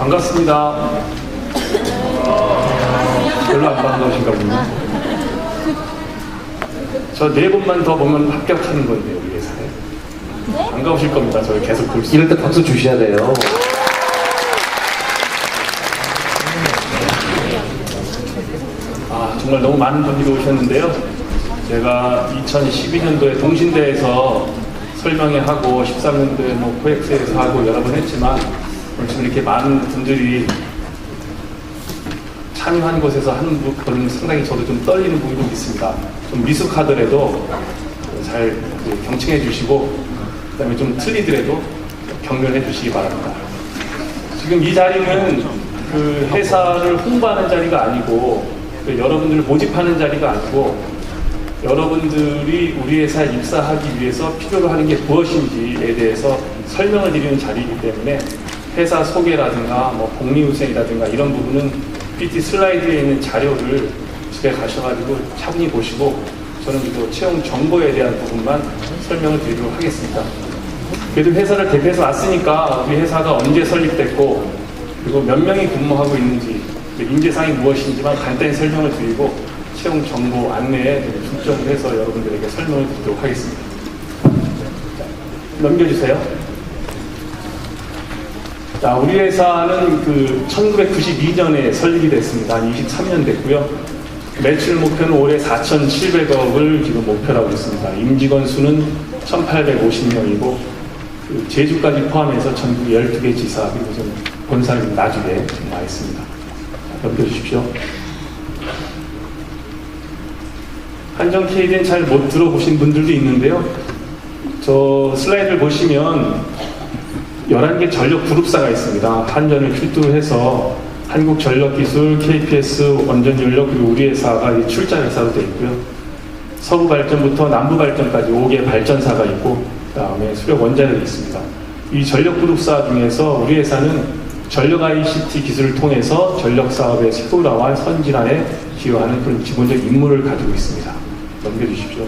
반갑습니다. 별로 안 반가우신가 보네. 저 4번만 더 보면 합격하는 건데요, 우리 회사에. 네? 반가우실 겁니다. 저를 계속 볼 수. 이럴 때 박수 주셔야 돼요. 정말 너무 많은 분들이 오셨는데요. 제가 2012년도에 동신대에서 설명회 하고 13년도에 뭐 코엑스에서 하고 여러 번 했지만 지금 이렇게 많은 분들이 참여한 곳에서 하는 부분은 상당히 저도 좀 떨리는 부분이 있습니다. 좀 미숙하더라도 잘 경청해 주시고 그 다음에 좀 틀리더라도 격려해 주시기 바랍니다. 지금 이 자리는 그 회사를 홍보하는 자리가 아니고 여러분들을 모집하는 자리가 아니고 여러분들이 우리 회사에 입사하기 위해서 필요로 하는 게 무엇인지에 대해서 설명을 드리는 자리이기 때문에 회사 소개라든가 뭐 복리후생이라든가 이런 부분은 PT 슬라이드에 있는 자료를 집에 가셔가지고 차분히 보시고 저는 또 채용 정보에 대한 부분만 설명을 드리도록 하겠습니다. 그래도 회사를 대표해서 왔으니까 우리 회사가 언제 설립됐고 그리고 몇 명이 근무하고 있는지 인재상이 무엇인지만 간단히 설명을 드리고 채용 정보 안내에 중점을 해서 여러분들에게 설명을 드리도록 하겠습니다. 자, 넘겨주세요. 자, 우리 회사는 1992년에 설립이 됐습니다. 한 23년 됐고요. 매출 목표는 올해 4,700억을 지금 목표로 하고 있습니다. 임직원 수는 1,850명이고 제주까지 포함해서 전국 12개 지사 그리고 좀 본사는 나주에 와 있습니다. 넘겨주십시오. 한정 KD는 잘 못 들어보신 분들도 있는데요. 저 슬라이드를 보시면 11개 전력 그룹사가 있습니다. 한전을 필두로 해서 한국전력기술, KPS, 원전연료 그리고 우리 회사가 출자 회사로 되어 있고요. 서부발전부터 남부발전까지 5개 발전사가 있고 그 다음에 수력 원자력이 있습니다. 이 전력 그룹사 중에서 우리 회사는 전력 ICT 기술을 통해서 전력 사업의 세분화와 선진화에 기여하는 그런 기본적 임무를 가지고 있습니다. 넘겨주십시오.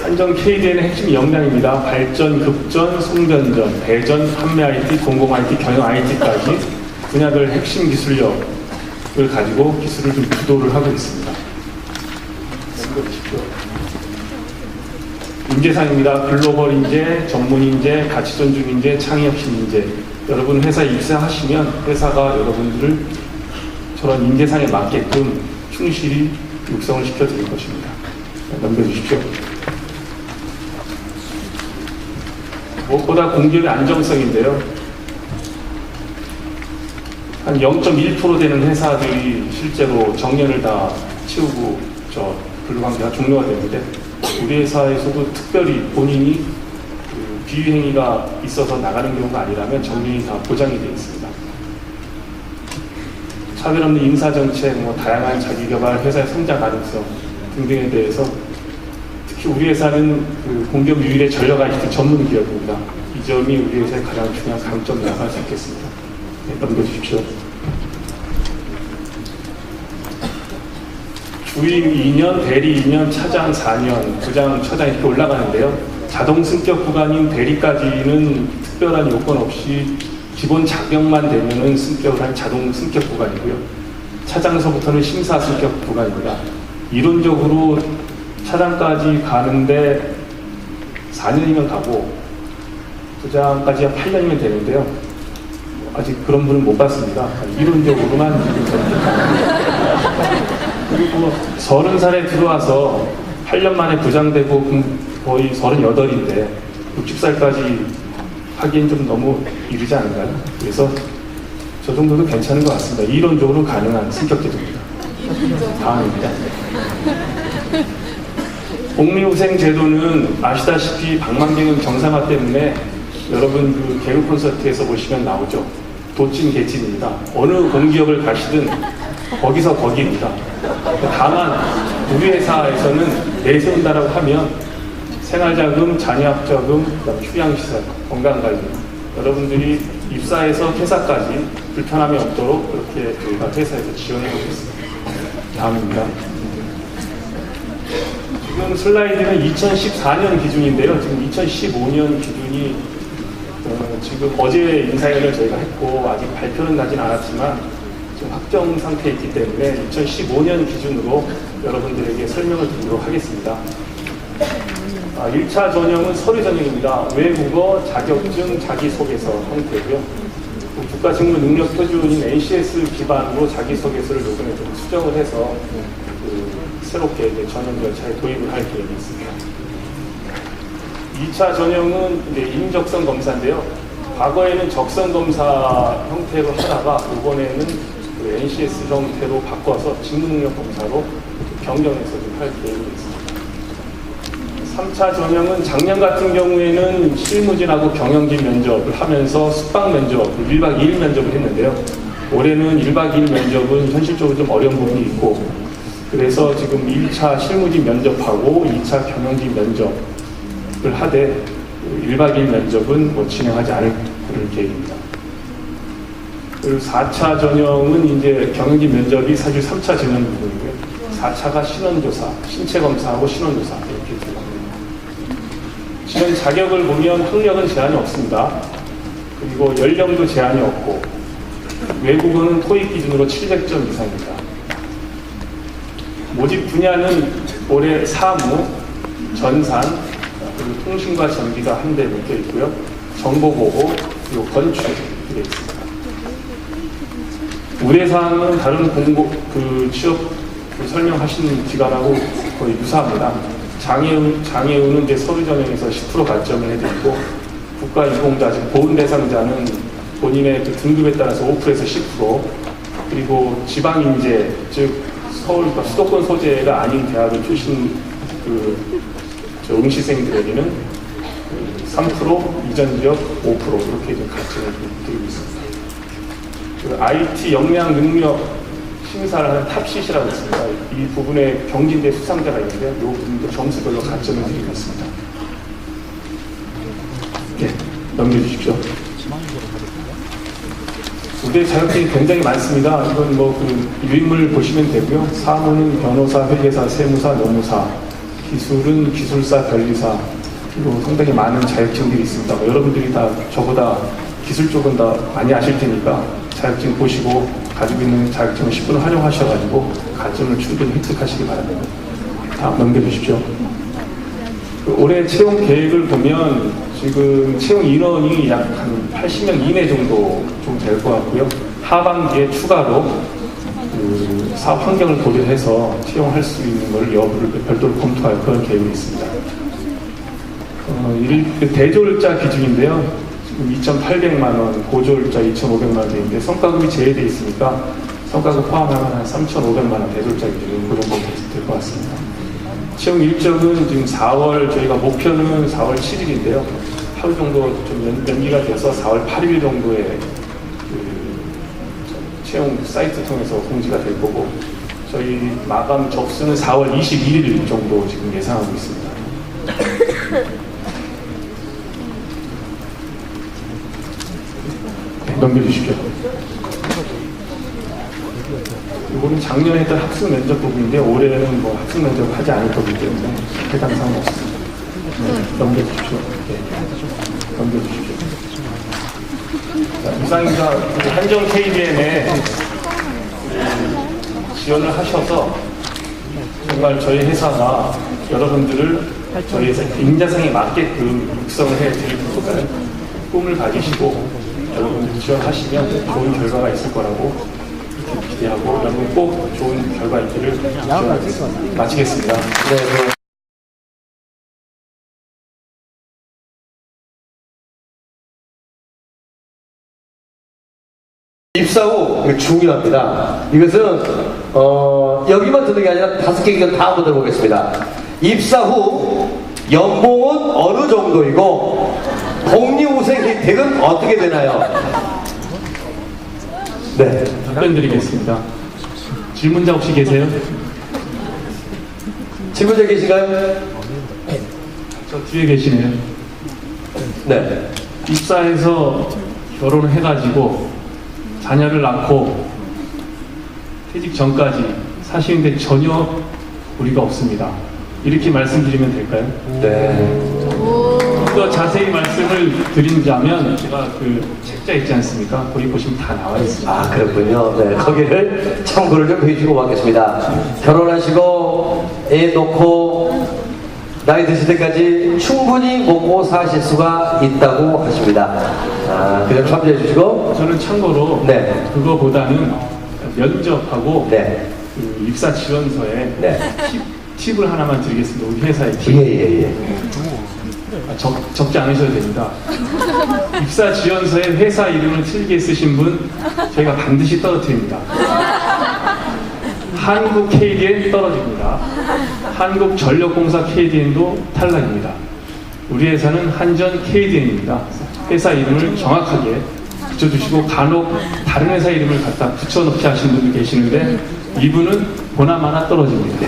한정 KDN의 핵심 역량입니다. 발전, 급전, 송전전, 배전, 판매 IT, 공공 IT, 경영 IT까지 분야별 핵심 기술력을 가지고 기술을 좀 주도를 하고 있습니다. 넘겨주십시오. 인재상입니다. 글로벌 인재, 전문 인재, 가치 존중 인재, 창의혁신 인재. 여러분 회사에 입사하시면 회사가 여러분들을 저런 인재상에 맞게끔 충실히 육성을 시켜드릴 것입니다. 넘겨주십시오. 무엇보다 공기업의 안정성인데요. 한 0.1% 되는 회사들이 실제로 정년을 다 채우고 근로관계가 종료가 되는데 우리 회사에서도 특별히 본인이 비위행위가 있어서 나가는 경우가 아니라면 정년이 다 보장이 되어 있습니다. 차별 없는 인사정책, 다양한 자기개발, 회사의 성장 가능성 등등에 대해서 특히 우리 회사는 공기업 유일의 전력 IT 전문 기업입니다. 이 점이 우리 회사의 가장 중요한 강점이라고 할 수 있겠습니다. 네, 넘겨주십시오. 주임 2년, 대리 2년, 차장 4년, 부장, 처장 이렇게 올라가는데요. 자동 승격 구간인 대리까지는 특별한 요건 없이 기본 자격만 되면은 승격을 한 자동 승격 구간이고요. 차장서부터는 심사 승격 구간입니다. 이론적으로 차장까지 가는데 4년이면 가고 부장까지 한 8년이면 되는데요. 아직 그런 분은 못 봤습니다. 이론적으로만 그리고 30살에 들어와서 8년 만에 부장되고 거의 38인데 60살까지 하기엔 좀 너무 이르지 않은가요? 그래서 저 정도도 괜찮은 것 같습니다. 이론적으로 가능한 승격제도입니다. 다음입니다. 복리후생 제도는 아시다시피 방망경영 정상화 때문에 여러분 개그 콘서트에서 보시면 나오죠. 도찐 개찐입니다. 어느 공기업을 가시든 거기서 거기입니다. 다만 우리 회사에서는 내세운다라고 하면 생활자금, 자녀학자금, 휴양시설, 건강관리 여러분들이 입사해서 퇴사까지 불편함이 없도록 그렇게 저희가 회사에서 지원해보고 있습니다. 다음입니다. 지금 슬라이드는 2014년 기준인데요. 지금 2015년 기준이 지금 어제 인사회를 저희가 했고 아직 발표는 나진 않았지만 지금 확정 상태에 있기 때문에 2015년 기준으로 여러분들에게 설명을 드리도록 하겠습니다. 1차 전형은 서류 전형입니다. 외국어, 자격증, 자기소개서 형태고요. 국가직무능력표준인 NCS 기반으로 자기소개서를 요번에 좀 수정을 해서 새롭게 이제 전형 절차에 도입을 할 계획이 있습니다. 2차 전형은 이제 인적성 검사인데요. 과거에는 적성 검사 형태로 하다가 이번에는 그 NCS 형태로 바꿔서 직무능력 검사로 변경해서 좀 할 계획이 있습니다. 3차 전형은 작년 같은 경우에는 실무진하고 경영진 면접을 하면서 숙박 면접, 1박 2일 면접을 했는데요. 올해는 1박 2일 면접은 현실적으로 좀 어려운 부분이 있고 그래서 지금 1차 실무진 면접하고 2차 경영진 면접을 하되 1박 2일 면접은 뭐 진행하지 않을 그런 계획입니다. 그리고 4차 전형은 이제 경영진 면접이 사실 3차 전형 부분이고요. 4차가 신원조사, 신체검사하고 신원조사 이렇게 들어갑니다. 지금 자격을 보면 학력은 제한이 없습니다. 그리고 연령도 제한이 없고 외국어는 토익 기준으로 700점 이상입니다. 모집 분야는 올해 사무, 전산, 그리고 통신과 전기가 한 대 묶여 있고요. 정보보호, 그리고 건축 이렇게 있습니다. 우려사항은 다른 취업 설명하신 기관하고 거의 유사합니다. 장애우는 이제 서류 전형에서 10% 가점을 해드리고 국가유공자, 보훈 대상자는 본인의 그 등급에 따라서 5%에서 10%, 그리고 지방인재, 즉 서울과 수도권 소재가 아닌 대학을 출신 응시생들에게는 3%, 이전 지역 5% 이렇게 좀 가점을 드리고 있습니다. 그 IT 역량 능력 심사를 하는 탑시시라고 있습니다. 이 부분에 경진대 수상자가 있는데 이 부분도 점수별로 가점을 드리고 있습니다. 네, 넘겨주십시오. 우대 자격증이 굉장히 많습니다. 이건 뭐 그 유인물 보시면 되고요. 사무는 변호사, 회계사, 세무사, 노무사, 기술은 기술사, 변리사, 그리고 상당히 많은 자격증들이 있습니다. 여러분들이 다 저보다 기술 쪽은 다 많이 아실 테니까 자격증 보시고 가지고 있는 자격증을 10분을 활용하셔가지고 가점을 충분히 획득하시기 바랍니다. 다음 넘겨주십시오. 올해 채용 계획을 보면 지금 채용 인원이 약 한 80명 이내 정도 좀 될 것 같고요. 하반기에 추가로 그 사업 환경을 고려해서 채용할 수 있는 걸 여부를 별도로 검토할 그런 계획이 있습니다. 대졸자 기준인데요. 지금 2,800만 원, 고졸자 2,500만 원 되는데 성과급이 제외되어 있으니까 성과급 포함하면 한 3,500만 원 대졸자 기준은 그 정도 될 것 같습니다. 채용 일정은 지금 4월, 저희가 목표는 4월 7일인데요. 하루 정도 좀 연기가 돼서 4월 8일 정도에 채용 사이트 통해서 공지가 될 거고, 저희 마감 접수는 4월 21일 정도 지금 예상하고 있습니다. 네, 넘겨주십시오. 이거는 작년에 했던 학습 면접 부분인데 올해는 뭐 학습 면접을 하지 않을 거기 때문에 해당 사항은 없습니다. 네, 넘겨주십시오. 네, 넘겨주십시오. 자, 이상입니다. 한정 KBM에 지원을 하셔서 정말 저희 회사가 여러분들을 저희 회사 인자상에 맞게끔 육성을 해드릴 것까지 꿈을 가지시고 여러분들 지원하시면 좋은 결과가 있을 거라고 기대하고 여러분 꼭 좋은 결과 있기를 기원하겠습니다. 마치겠습니다. 네. 입사 후 중요합니다. 이것은 여기만 듣는 게 아니라 5개 기관 다 한번 들어보겠습니다. 입사 후 연봉은 어느 정도이고 복리후생 혜택은 어떻게 되나요? 네, 답변 드리겠습니다. 질문자 혹시 계세요? 질문자 계신가요? 저 뒤에 계시네요. 네. 입사해서 결혼을 해가지고 자녀를 낳고 퇴직 전까지 사시는데 전혀 무리가 없습니다. 이렇게 말씀드리면 될까요? 네. 더 자세히 말씀을 드리자면 제가 그 책자 있지 않습니까? 거기 보시면 다 나와 있습니다. 아, 그렇군요. 네, 거기를 참고를 좀 해주시고 받겠습니다. 결혼하시고 애 놓고 나이 드실 때까지 충분히 먹고 사실 수가 있다고 하십니다. 아, 그냥 참조해 주시고. 저는 참고로 네. 그거보다는 면접하고 네. 그 입사 지원서에 네. 팁을 하나만 드리겠습니다. 우리 회사의 팁. 예. 적지 않으셔도 됩니다. 입사 지원서에 회사 이름을 틀리게 쓰신 분 저희가 반드시 떨어뜨립니다. 한국 KDN 떨어집니다. 한국전력공사 KDN도 탈락입니다. 우리 회사는 한전 KDN입니다. 회사 이름을 정확하게 붙여주시고 간혹 다른 회사 이름을 갖다 붙여넣기 하시는 분도 계시는데 이분은 보나마나 떨어집니다.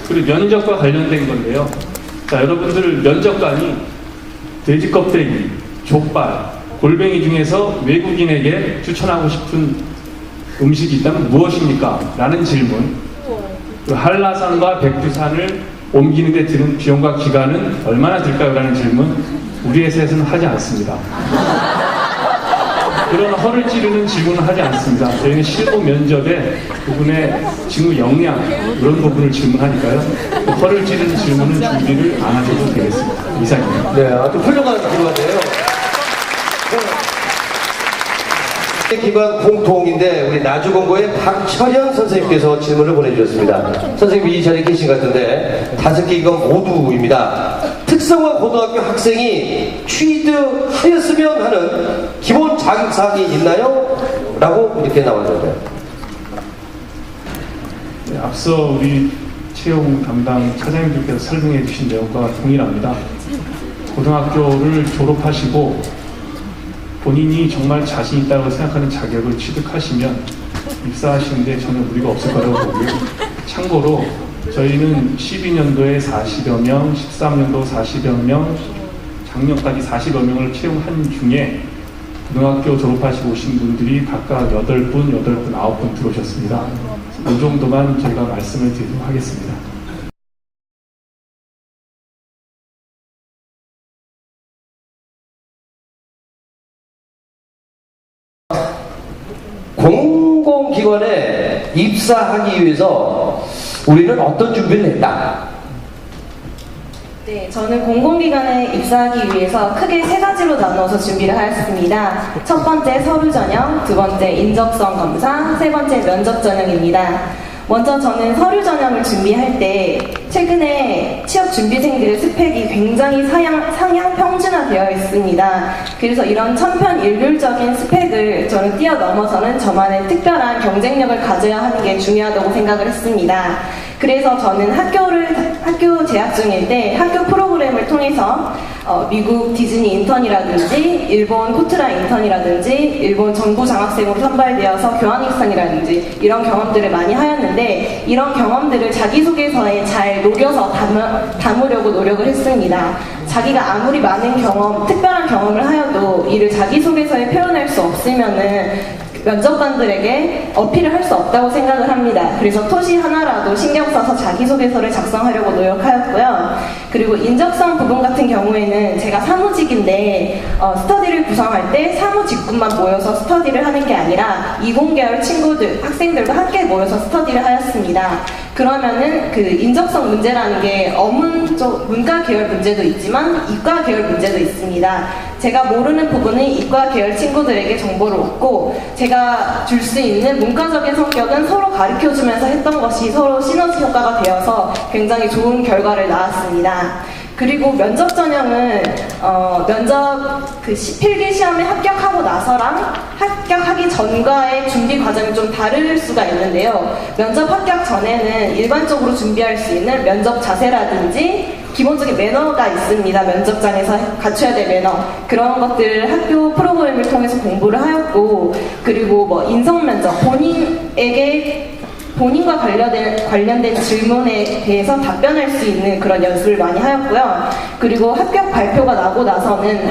그리고 면접과 관련된 건데요. 자, 여러분들 면접관이 돼지 껍데기, 족발, 골뱅이 중에서 외국인에게 추천하고 싶은 음식이 있다면 무엇입니까? 라는 질문. 그 한라산과 백두산을 옮기는 데 드는 비용과 기간은 얼마나 들까요? 라는 질문. 우리 회사에서는 하지 않습니다. 그런 허를 찌르는 질문을 하지 않습니다. 저희는 실무 면접에 그분의 직무 역량 이런 부분을 질문하니까요. 그 허를 찌르는 질문은 준비를 안 하셔도 되겠습니다. 이상입니다. 네, 아주 훌륭한 기관이에요. 기관 공통인데 우리 나주공고의 박철현 선생님께서 질문을 보내주셨습니다. 선생님 이 자리에 계신 것 같은데 5개 기관 모두입니다. 특성화 고등학교 학생이 취득하였으면 하는 기본 자격사항이 있나요? 라고 이렇게 나왔는데 네, 앞서 우리 채용 담당 차장님들께서 설명해 주신 내용과 동일합니다. 고등학교를 졸업하시고 본인이 정말 자신 있다고 생각하는 자격을 취득하시면 입사하시는데 전혀 무리가 없을 거라고 보고요. 참고로 저희는 12년도에 40여 명, 13년도 40여 명, 작년까지 40여 명을 채용한 중에 고등학교 졸업하시고 오신 분들이 각각 8분, 9분 들어오셨습니다. 이 정도만 저희가 말씀을 드리도록 하겠습니다. 공공기관에 입사하기 위해서 우리는 어떤 준비를 했다? 네, 저는 공공기관에 입사하기 위해서 크게 3가지로 나누어서 준비를 하였습니다. 첫 번째 서류 전형, 두 번째 인적성 검사, 세 번째 면접 전형입니다. 먼저 저는 서류 전형을 준비할 때 최근에 취업 준비생들의 스펙이 굉장히 상향 평준화되어 있습니다. 그래서 이런 천편일률적인 스펙을 저는 뛰어넘어서는 저만의 특별한 경쟁력을 가져야 하는 게 중요하다고 생각을 했습니다. 그래서 저는 학교 재학 중일 때 학교 프로그램을 통해서 미국 디즈니 인턴이라든지 일본 코트라 인턴이라든지 일본 정부 장학생으로 선발되어서 교환학생이라든지 이런 경험들을 많이 하였는데 이런 경험들을 자기소개서에 잘 녹여서 담으려고 노력을 했습니다. 자기가 아무리 많은 경험, 특별한 경험을 하여도 이를 자기소개서에 표현할 수 없으면은 면접관들에게 어필을 할 수 없다고 생각을 합니다. 그래서 토시 하나라도 신경 써서 자기소개서를 작성하려고 노력하였고요. 그리고 인적성 부분 같은 경우에는 제가 사무직인데 스터디를 구성할 때 사무직군만 모여서 스터디를 하는 게 아니라 이공계열 친구들, 학생들과 함께 모여서 스터디를 하였습니다. 그러면은 그 인적성 문제라는 게 어문 쪽 문과 계열 문제도 있지만 이과 계열 문제도 있습니다. 제가 모르는 부분은 이과 계열 친구들에게 정보를 얻고 제가 줄 수 있는 문과적인 성격은 서로 가르쳐주면서 했던 것이 서로 시너지 효과가 되어서 굉장히 좋은 결과를 낳았습니다. 그리고 면접 전형은 면접 그 필기 시험에 합격하고 나서랑 합격하기 전과의 준비 과정이 좀 다를 수가 있는데요. 면접 합격 전에는 일반적으로 준비할 수 있는 면접 자세라든지 기본적인 매너가 있습니다. 면접장에서 갖춰야 될 매너. 그런 것들을 학교 프로그램을 통해서 공부를 하였고, 그리고 뭐 인성 면접, 본인과 관련된 질문에 대해서 답변할 수 있는 그런 연습을 많이 하였고요. 그리고 합격 발표가 나고 나서는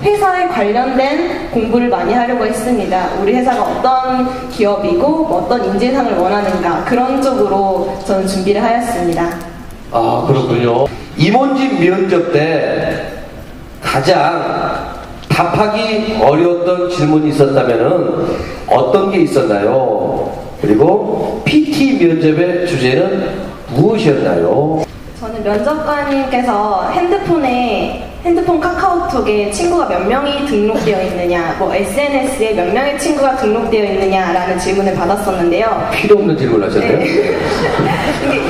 회사에 관련된 공부를 많이 하려고 했습니다. 우리 회사가 어떤 기업이고 어떤 인재상을 원하는가 그런 쪽으로 저는 준비를 하였습니다. 아, 그렇군요. 임원진 면접 때 가장 답하기 어려웠던 질문이 있었다면은 어떤 게 있었나요? 그리고 PT 면접의 주제는 무엇이었나요? 저는 면접관님께서 핸드폰 카카오톡에 친구가 몇 명이 등록되어 있느냐, 뭐 SNS에 몇 명의 친구가 등록되어 있느냐라는 질문을 받았었는데요. 필요 없는 질문을 하셨네요. 네.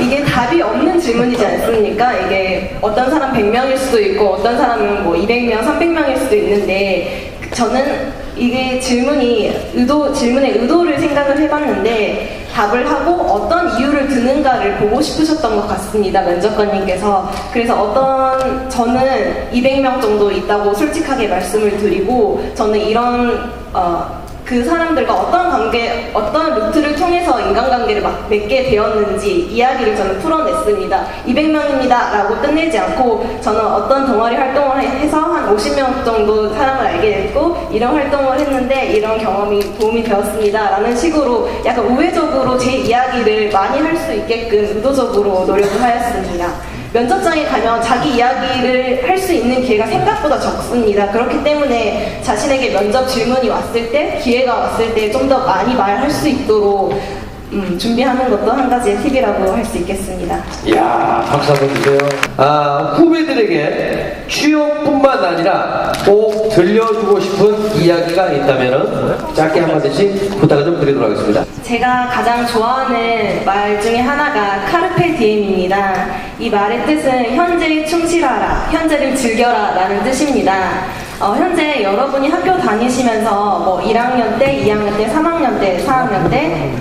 이게 답이 없는 질문이지 않습니까? 이게 어떤 사람 100명일 수도 있고 어떤 사람은 뭐 200명, 300명일 수도 있는데 저는 이게 질문의 의도를 생각을 해봤는데 답을 하고 어떤 이유를 드는가를 보고 싶으셨던 것 같습니다. 면접관님께서. 그래서 저는 200명 정도 있다고 솔직하게 말씀을 드리고 저는 이런 그 사람들과 어떤 루트를 통해서 인간관계를 맺게 되었는지 이야기를 저는 풀어냈습니다. 200명입니다 라고 끝내지 않고 저는 어떤 동아리 활동을 해서 한 50명 정도 사람을 알게 됐고 이런 활동을 했는데 이런 경험이 도움이 되었습니다 라는 식으로 약간 우회적으로 제 이야기를 많이 할 수 있게끔 의도적으로 노력을 하였습니다. 면접장에 가면 자기 이야기를 할 수 있는 기회가 생각보다 적습니다. 그렇기 때문에 자신에게 면접 질문이 왔을 때, 기회가 왔을 때 좀 더 많이 말할 수 있도록 준비하는 것도 한 가지의 팁이라고 할 수 있겠습니다. 이야, 박수 한번 주세요. 후배들에게 취업뿐만 아니라 꼭 들려주고 싶은 이야기가 있다면 짧게 한마디씩 부탁을 좀 드리도록 하겠습니다. 제가 가장 좋아하는 말 중에 하나가 카르페 디엠입니다. 이 말의 뜻은 현재에 충실하라, 현재를 즐겨라 라는 뜻입니다. 현재 여러분이 학교 다니시면서 뭐 1학년 때, 2학년 때, 3학년 때, 4학년 때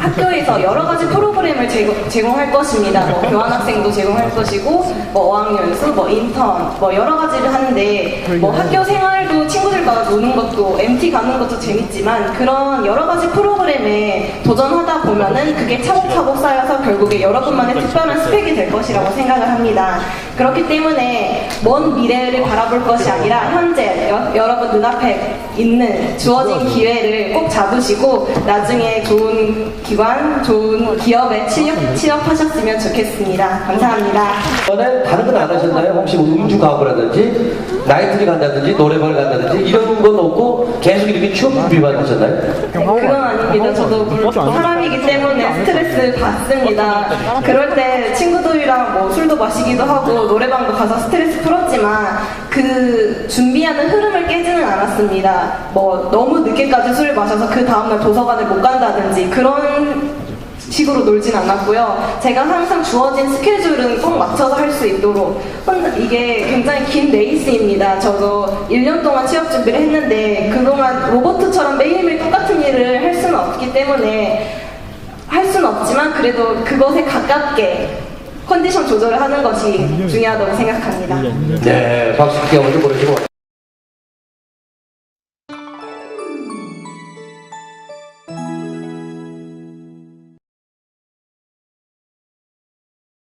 학교에서 여러 가지 프로그램을 제공할 것입니다. 뭐 교환학생도 제공할 것이고, 뭐 어학연수, 뭐 인턴, 뭐 여러 가지를 하는데, 뭐 학교 생활도 친구들과 노는 것도, MT 가는 것도 재밌지만 그런 여러 가지 프로그램에 도전하다 보면은 그게 차곡차곡 쌓여서 결국에 여러분만의 특별한 스펙이 될 것이라고 생각을 합니다. 그렇기 때문에 먼 미래를 바라볼 것이 아니라 현재 여러분 눈앞에 있는 주어진 기회를 꼭 잡으시고 나중에 좋은 기관, 좋은 기업에 취업하셨으면 좋겠습니다. 감사합니다. 이번에 다른 건 안 하셨나요? 혹시 음주 가업이라든지 나이트를 간다든지 노래방을 간다든지 이런 건 없고 계속 이렇게 취업 준비만 하셨나요? 그건 아닙니다. 저도 사람이기 때문에 스트레스 받습니다. 그럴 때 친구들이랑 뭐 술도 마시기도 하고 노래방도 가서 스트레스 풀었지만 그 준비하는 흐름을 깨지는 않았습니다. 뭐 너무 늦게까지 술을 마셔서 그 다음날 도서관을 못 간다든지 그런 식으로 놀진 않았고요. 제가 항상 주어진 스케줄은 꼭 맞춰서 할 수 있도록 이게 굉장히 긴 레이스입니다. 저도 1년 동안 취업 준비를 했는데 그동안 로봇처럼 매일매일 똑같은 일을 할 수는 없기 때문에 할 수는 없지만 그래도 그것에 가깝게 컨디션 조절을 하는 것이 중요하다고 생각합니다. 네, 박수 크게 한번 좀 보내주고